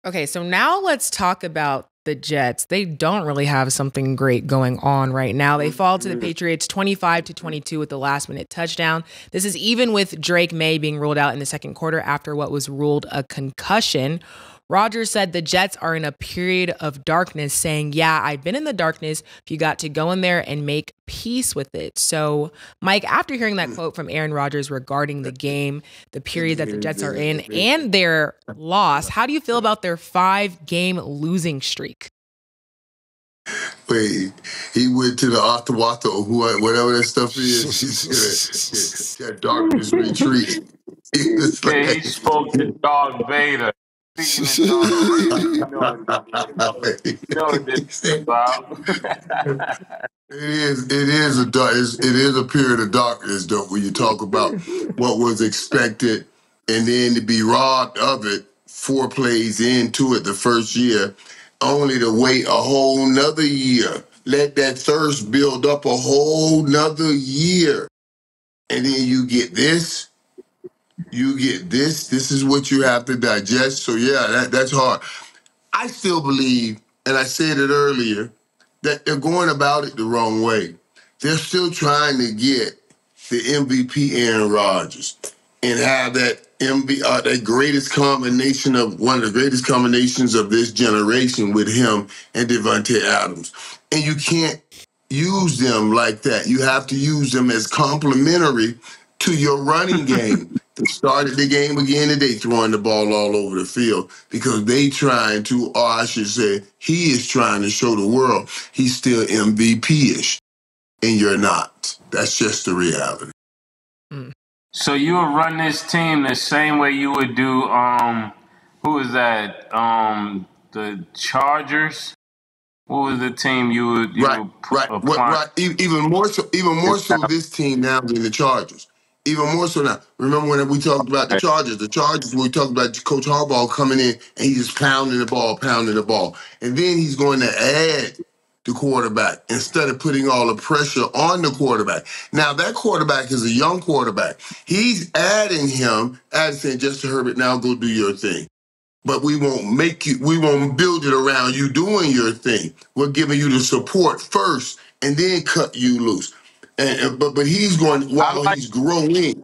Okay, so now let's talk about the Jets. They don't really have something great going on right now. They fall to the Patriots 25-22 with the last-minute touchdown. This is even with Drake May being ruled out in the second quarter after what was ruled a concussion. Rodgers said the Jets are in a period of darkness, saying, yeah, I've been in the darkness. You got to go in there and make peace with it. So, Mike, after hearing that quote from Aaron Rodgers regarding the game, the period that the Jets are in, and their loss, how do you feel about their 5-game losing streak? Wait, he went to the Ottawato or whatever that stuff is. That darkness retreat. He spoke to Dog Vader. Speaking of Dog Vader, you know what this is about. It is a period of darkness, though, when you talk about what was expected, and then to be robbed of it 4 plays into it the first year, only to wait a whole nother year. Let that thirst build up a whole nother year. And then you get this. This is what you have to digest. So, yeah, that's hard. I still believe, and I said it earlier, that they're going about it the wrong way. They're still trying to get the MVP Aaron Rodgers and have that that greatest combination of one of the greatest combinations of this generation with him and Devontae Adams. And you can't use them like that. You have to use them as complementary to your running game. They started the game again today throwing the ball all over the field because they trying to, or I should say, he is trying to show the world he's still MVP-ish, and you're not. That's just the reality. So you would run this team the same way you would do, who is that? The Chargers? What was the team you would right. Even more so this team now than the Chargers. Even more so now. Remember when we talked about the Chargers? The Chargers, we talked about Coach Harbaugh coming in and he's just pounding the ball. And then he's going to add the quarterback instead of putting all the pressure on the quarterback. Now, that quarterback is a young quarterback. He's adding him, saying, Justin Herbert, now go do your thing. But we won't build it around you doing your thing. We're giving you the support first and then cut you loose. But he's going, while he's growing.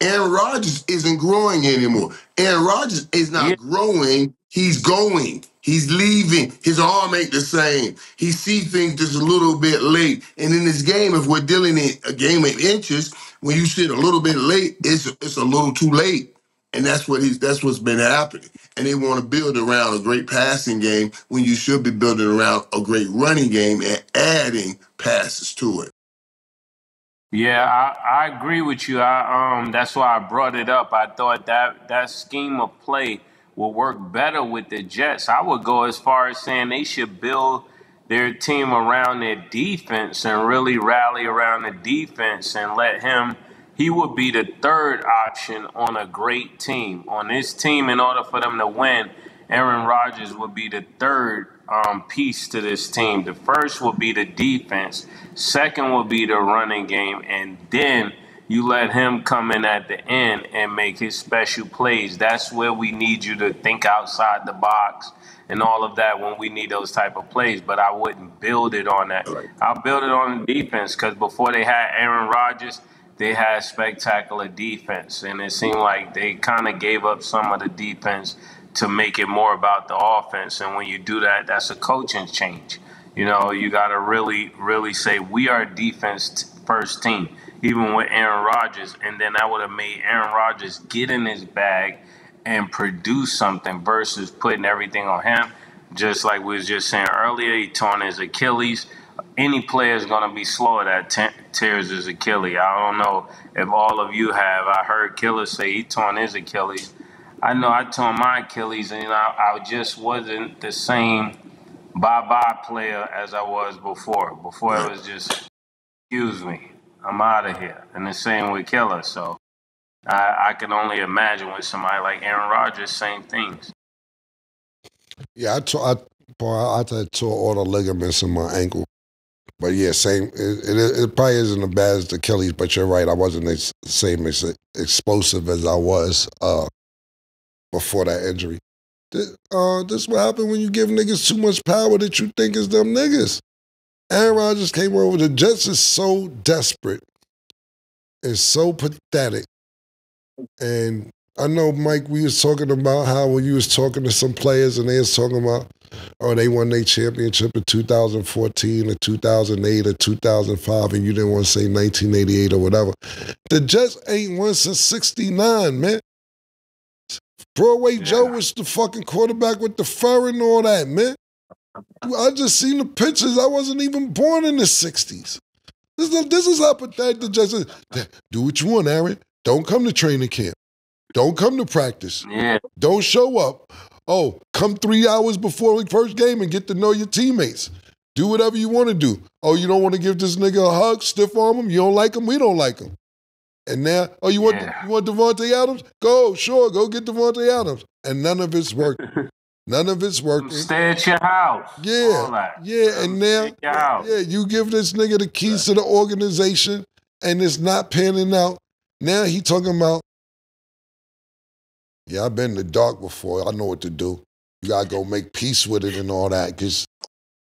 Aaron Rodgers isn't growing anymore. Aaron Rodgers is not growing. He's going. He's leaving. His arm ain't the same. He sees things just a little bit late. And in this game, if we're dealing in a game of inches, when you sit a little bit late, it's a little too late. And that's what's been happening. And they want to build around a great passing game when you should be building around a great running game and adding passes to it. Yeah, I agree with you. That's why I brought it up. I thought that scheme of play will work better with the Jets. I would go as far as saying they should build their team around their defense and really rally around the defense and let him. He would be the third option on a great team. On this team, in order for them to win, Aaron Rodgers would be the third piece to this team. The first will be the defense. Second will be the running game. And then you let him come in at the end and make his special plays. That's where we need you to think outside the box and all of that when we need those type of plays. But I wouldn't build it on that. I'll build it on the defense because before they had Aaron Rodgers, they had spectacular defense. And it seemed like they kind of gave up some of the defense to make it more about the offense. And when you do that, that's a coaching change. You know, you got to really, really say, we are a defense first team, even with Aaron Rodgers. And then that would have made Aaron Rodgers get in his bag and produce something versus putting everything on him. Just like we was just saying earlier, he torn his Achilles. Any player is going to be slower that tears his Achilles. I don't know if all of you have. I heard Killa say he torn his Achilles. I know I tore my Achilles, and I just wasn't the same bye-bye player as I was before. Before it was just, excuse me, I'm out of here. And the same with Killa. So I can only imagine with somebody like Aaron Rodgers, same things. Yeah, I tore all the ligaments in my ankle. But yeah, same. It probably isn't as bad as the Achilles, but you're right. I wasn't the same explosive as I was before that injury. This what happen when you give niggas too much power that you think is them niggas. Aaron Rodgers came over. The Jets is so desperate. It's so pathetic. And I know, Mike, we was talking about how when you was talking to some players and they was talking about, they won their championship in 2014 or 2008 or 2005 and you didn't want to say 1988 or whatever. The Jets ain't won since 69, man. Broadway Joe was the fucking quarterback with the fur and all that, man. I just seen the pictures. I wasn't even born in the 60s. This is how pathetic the Jets is. Do what you want, Aaron. Don't come to training camp. Don't come to practice. Yeah. Don't show up. Oh, come 3 hours before the first game and get to know your teammates. Do whatever you want to do. Oh, you don't want to give this nigga a hug, stiff arm him? You don't like him? We don't like him. And now, you want Devontae Adams? Go get Devontae Adams. And none of it's working. None of it's working. Stay at your house. Yeah, and now, you give this nigga the keys to the organization and it's not panning out. Now he talking about, I've been in the dark before. I know what to do. You got to go make peace with it and all that.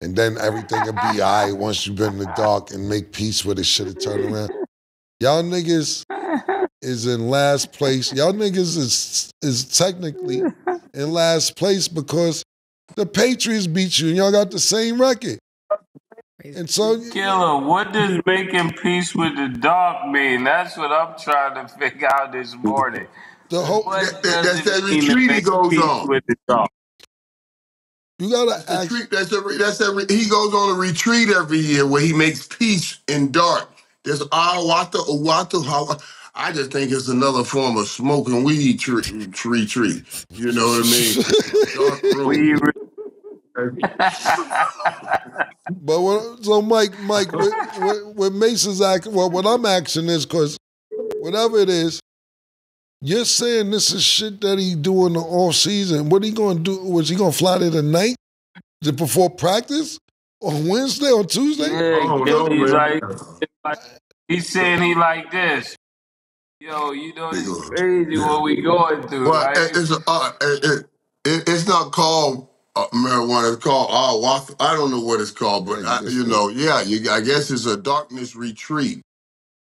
And then everything will be all right once you've been in the dark and make peace with it. Shit will turn around. Y'all niggas is in last place. Y'all niggas is technically in last place because the Patriots beat you and y'all got the same record. And so, Killa, what does making peace with the dark mean? That's what I'm trying to figure out this morning. That's that retreat he goes on. With the dark? You gotta he goes on a retreat every year where he makes peace in dark. There's Awatu. I just think it's another form of smoking weed retreat. You know what I mean? But Mike, what Mace's action, what I'm asking is because whatever it is, you're saying this is shit that he doing the off season. What he gonna do? Was he gonna fly there tonight? Before practice? On Wednesday or Tuesday? Yeah, he's saying he like this. Yo, you know it's crazy what we going through, right? It's not called marijuana. It's called ayahuasca. I don't know what it's called, but I guess it's a darkness retreat.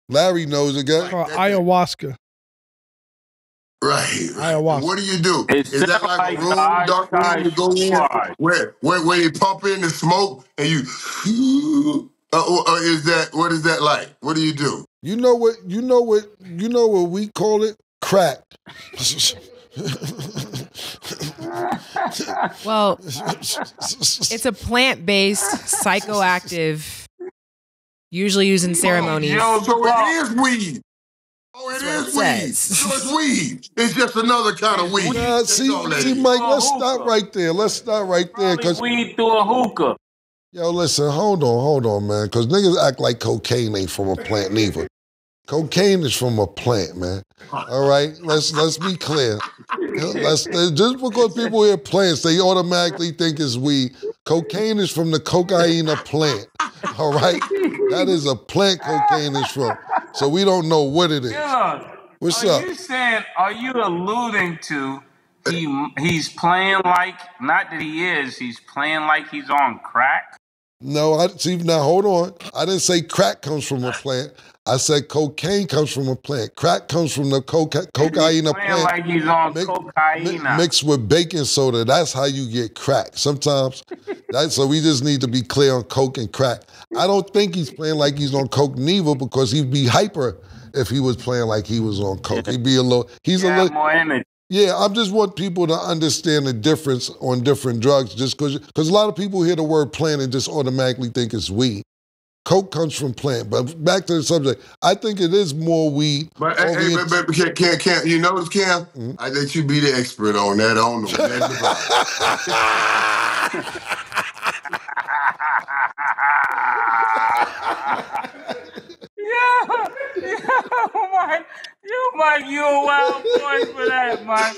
Larry knows it, guy. Ayahuasca. Right. Ayahuasca. What do you do? Is that like a room, dark room you go in where you pump in the smoke and you or is that what is that like? What do you do? You know what we call it? Crack. Well, it's a plant-based, psychoactive, usually used in ceremonies. So it is weed. Oh, it is weed. So it's weed. It's just another kind of weed. See, Mike, let's stop right there. Cause weed through a hookah. Yo, listen, hold on, man. Because niggas act like cocaine ain't from a plant neither. Cocaine is from a plant, man. All right? Let's be clear. Just because people hear plants, they automatically think it's weed. Cocaine is from the cocaina plant. All right? That is a plant cocaine is from. So we don't know what it is. What's up? Are you alluding to he's playing like, not that he is, he's playing like he's on crack? No, now hold on. I didn't say crack comes from a plant. I said cocaine comes from a plant. Crack comes from the cocaina plant. Like he's on cocaine. Mixed with baking soda. That's how you get crack. Sometimes, so we just need to be clear on coke and crack. I don't think he's playing like he's on coke neither because he'd be hyper if he was playing like he was on coke. He'd be a little. More energy. Yeah, I just want people to understand the difference on different drugs. Just because a lot of people hear the word plant and just automatically think it's weed. Coke comes from plant, but back to the subject. I think it is more weed. But Cam, you notice, Cam? Mm-hmm. I let you be the expert on that. I don't know nothing Mike, you a wild boy for that, Mike.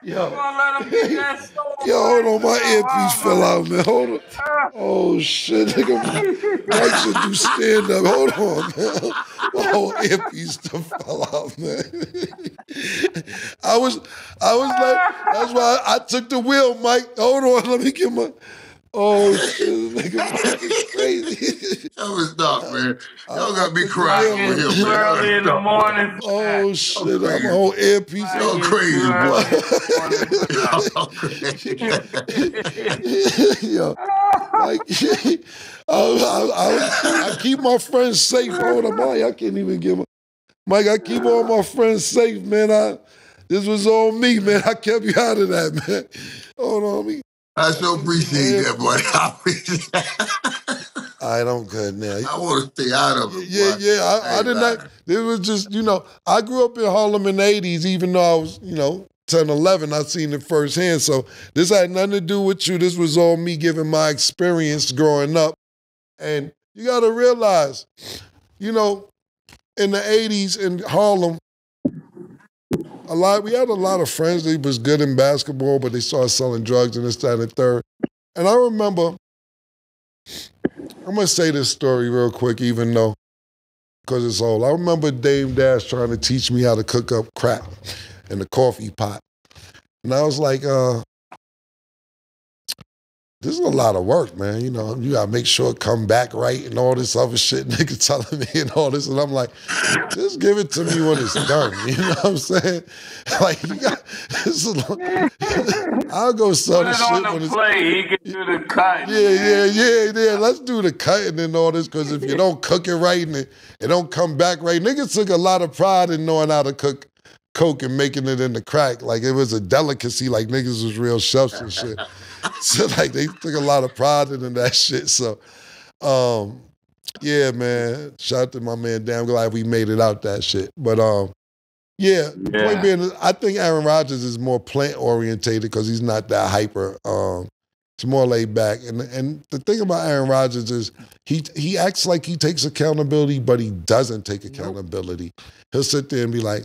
Yo, hold on, my earpiece fell out, man. Hold on. Oh shit, nigga. Mike should do stand up. Hold on, man. whole earpiece to fall out, man. I was like, that's why I took the wheel, Mike. Hold on, let me get my. Oh shit, nigga, Mike is crazy. That was dark, man. Y'all got me crying over here, man. Early in the morning. Oh shit, I'm a whole earpiece. Y'all crazy, boy. Yo, like, I keep my friends safe. Hold on, Mike, I can't even give Mike, I keep all my friends safe, man. This was on me, man. I kept you out of that, man. Hold on, me. I so appreciate that, buddy. I don't good now. I want to stay out of it. Yeah. I did not. It was just, I grew up in Harlem in the 80s, even though I was, 10, 11, I seen it firsthand. So this had nothing to do with you. This was all me giving my experience growing up. And you got to realize, in the 80s in Harlem, we had a lot of friends that was good in basketball, but they started selling drugs and this, that, and the third. And I remember, I'm going to say this story real quick, even though, because it's old. I remember Dame Dash trying to teach me how to cook up crack in the coffee pot. And I was like, this is a lot of work, man. You got to make sure it come back right and all this other shit nigga telling me and all this. And I'm like, just give it to me when it's done. You know what I'm saying? Like, I'll go sell the shit when it's done. He can do the cut. Yeah. Let's do the cutting and all this, because if you don't cook it right and it don't come back right, niggas took a lot of pride in knowing how to cook coke and making it in the crack. Like, it was a delicacy, like niggas was real chefs and shit. So, like, they took a lot of pride in that shit. So, yeah, man. Shout out to my man. Damn glad we made it out that shit. But, the point being, I think Aaron Rodgers is more plant-orientated because he's not that hyper. It's more laid back. And the thing about Aaron Rodgers is he acts like he takes accountability, but he doesn't take accountability. He'll sit there and be like,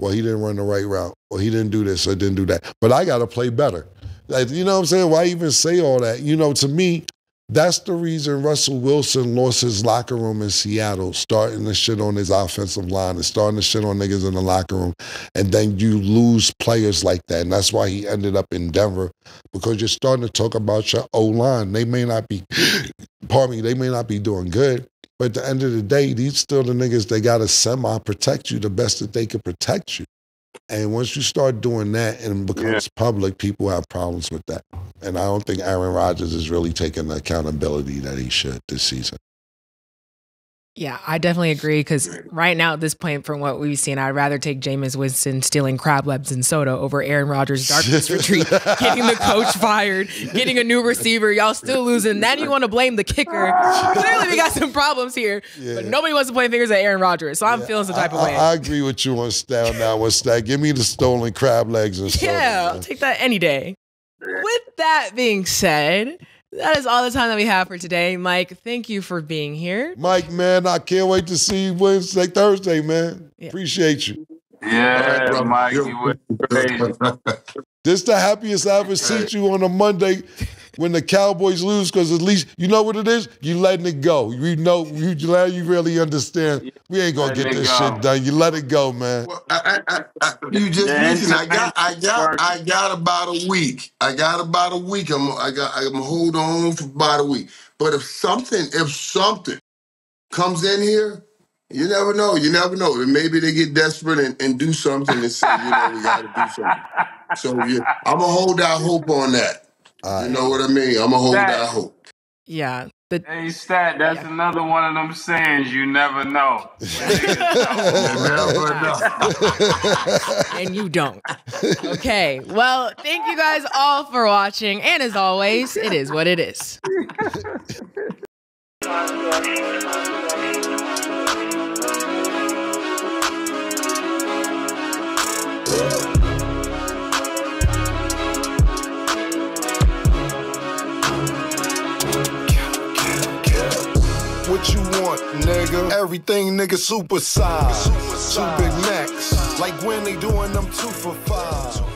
well, he didn't run the right route, or he didn't do this, or didn't do that. But I got to play better. Like, you know what I'm saying? Why even say all that? To me, that's the reason Russell Wilson lost his locker room in Seattle, starting to shit on his offensive line and starting to shit on niggas in the locker room. And then you lose players like that. And that's why he ended up in Denver, because you're starting to talk about your O-line. They may not be, they may not be doing good. But at the end of the day, these still the niggas, they got to semi-protect you the best that they can protect you. And once you start doing that and it becomes public, people have problems with that. And I don't think Aaron Rodgers is really taking the accountability that he should this season. Yeah, I definitely agree, because right now at this point, from what we've seen, I'd rather take Jameis Winston stealing crab legs and soda over Aaron Rodgers' darkness retreat, getting the coach fired, getting a new receiver, y'all still losing. Then you want to blame the kicker. Clearly we got some problems here, but nobody wants to point fingers at Aaron Rodgers, so I'm feeling some type of way. I agree with you on Stat now. With Stat, give me the stolen crab legs and soda. Yeah, I'll take that any day. With that being said, that is all the time that we have for today. Mike, thank you for being here. Mike, man, I can't wait to see you Thursday, man. Yeah. Appreciate you. Yeah, right, Mike, you were crazy. This is the happiest I ever seen you on a Monday when the Cowboys lose, because at least, you know what it is? You letting it go. You really understand. We ain't going to get this shit done. You let it go, man. Well, you just listen. I got about a week. I'm hold on for about a week. But if something comes in here, you never know. And maybe they get desperate and do something and say, we got to do something. So I'm going to hold out hope on that. You know what I mean? I'm going to hold out hope. Yeah. Hey, Stat, that's another one of them sayings, you never know. You never know. And you don't. Okay. Well, thank you guys all for watching. And as always, it is what it is. What you want, nigga? Everything, nigga, super size. Two Big Macs, like when they doing them 2 for $5.